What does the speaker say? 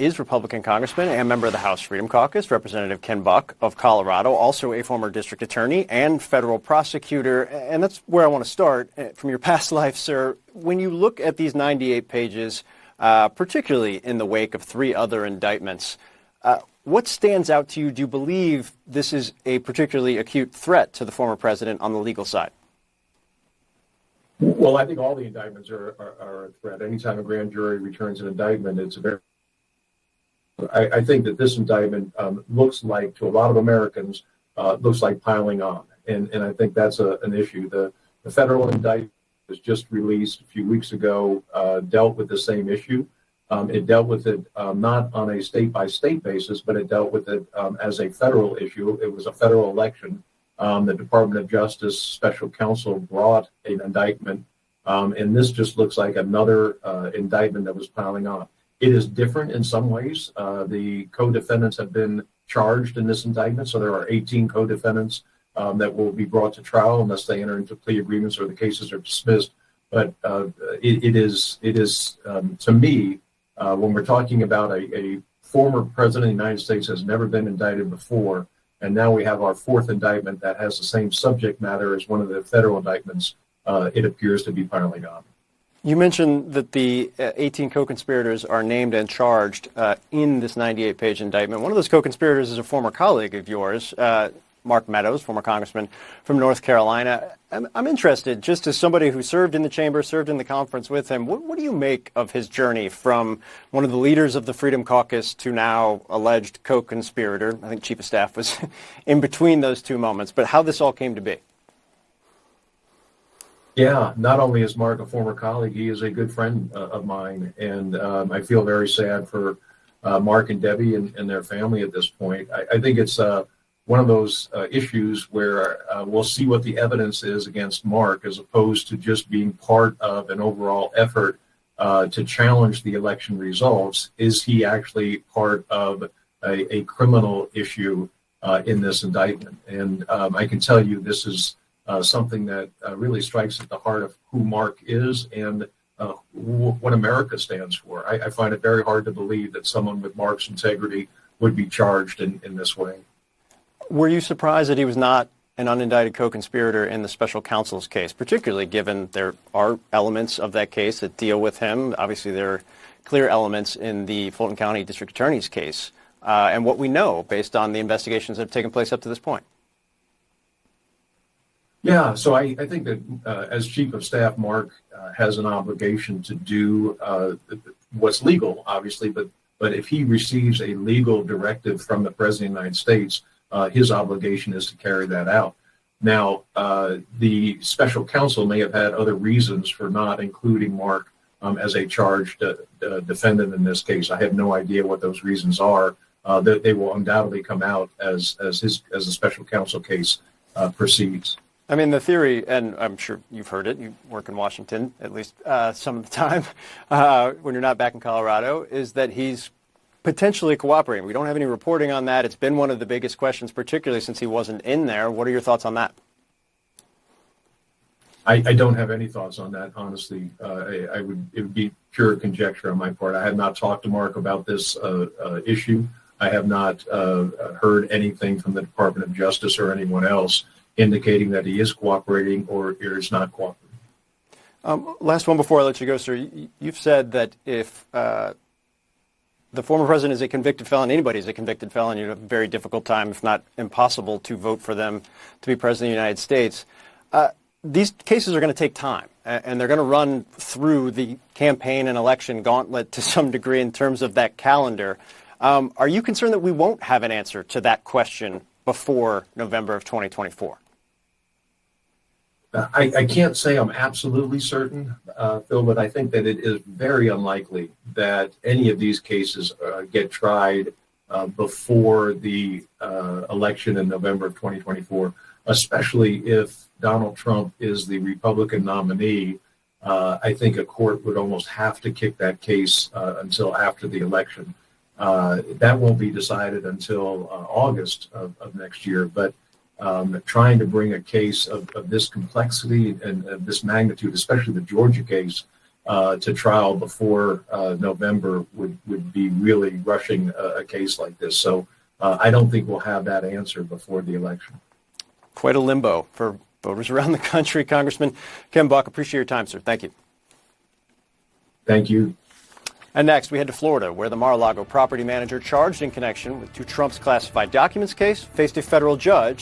is Republican Congressman and member of the House Freedom Caucus, Representative Ken Buck of Colorado, also a former district attorney and federal prosecutor. And that's where I want to start. From your past life, sir, when you look at these 98 pages, particularly in the wake of 3 other indictments, what stands out to you? Do you believe this is a particularly acute threat to the former president on the legal side? Well, I think all the indictments are a threat. Anytime a grand jury returns an indictment, it's a very... I think that this indictment looks like, to a lot of Americans, looks like piling on. And I think that's an issue. The federal indictment was just released a few weeks ago, dealt with the same issue. It dealt with it not on a state-by-state basis, but it dealt with it as a federal issue. It was a federal election. The Department of Justice special counsel brought an indictment, and this just looks like another indictment that was piling on. It is different in some ways. The co-defendants have been charged in this indictment, so there are 18 co-defendants that will be brought to trial unless they enter into plea agreements or the cases are dismissed. But it is to me, when we're talking about a former president of the United States has never been indicted before, and now we have our 4th indictment that has the same subject matter as one of the federal indictments, it appears to be piling on. You mentioned that the 18 co-conspirators are named and charged in this 98-page indictment. One of those co-conspirators is a former colleague of yours, Mark Meadows, former congressman from North Carolina. I'm interested, just as somebody who served in the chamber, served in the conference with him, what do you make of his journey from one of the leaders of the Freedom Caucus to now alleged co-conspirator? I think Chief of Staff was in between those two moments, but how this all came to be. Yeah, not only is Mark a former colleague, he is a good friend of mine, and I feel very sad for Mark and Debbie and their family at this point. I think it's one of those issues where we'll see what the evidence is against Mark, as opposed to just being part of an overall effort to challenge the election results. Is he actually part of a criminal issue in this indictment? And I can tell you this is something that really strikes at the heart of who Mark is and what America stands for. I find it very hard to believe that someone with Mark's integrity would be charged in this way. Were you surprised that he was not an unindicted co-conspirator in the special counsel's case, particularly given there are elements of that case that deal with him? Obviously, there are clear elements in the Fulton County District Attorney's case and what we know based on the investigations that have taken place up to this point. Yeah, so I think that as Chief of Staff, Mark has an obligation to do what's legal, obviously, but if he receives a legal directive from the President of the United States, his obligation is to carry that out. Now, the special counsel may have had other reasons for not including Mark as a charged defendant in this case. I have no idea what those reasons are. They will undoubtedly come out as the special counsel case proceeds. I mean, the theory, and I'm sure you've heard it, you work in Washington at least some of the time when you're not back in Colorado, is that he's potentially cooperating. We don't have any reporting on that. It's been one of the biggest questions, particularly since he wasn't in there. What are your thoughts on that? I don't have any thoughts on that, honestly. It would be pure conjecture on my part. I have not talked to Mark about this issue. I have not heard anything from the Department of Justice or anyone else indicating that he is cooperating or is not cooperating. Last one before I let you go, sir. You've said that if the former president is a convicted felon, anybody is a convicted felon, you have a very difficult time, if not impossible, to vote for them to be president of the United States. These cases are going to take time, and they're going to run through the campaign and election gauntlet to some degree in terms of that calendar. Are you concerned that we won't have an answer to that question before November of 2024? I can't say I'm absolutely certain, Phil, but I think that it is very unlikely that any of these cases get tried before the election in November of 2024, especially if Donald Trump is the Republican nominee. I think a court would almost have to kick that case until after the election. That won't be decided until August of next year, but trying to bring a case of this complexity and of this magnitude, especially the Georgia case, to trial before November would be really rushing a case like this. So I don't think we'll have that answer before the election. Quite a limbo for voters around the country. Congressman Ken Buck, appreciate your time, sir. Thank you. Thank you. And next, we head to Florida, where the Mar-a-Lago property manager charged in connection with to Trump's classified documents case faced a federal judge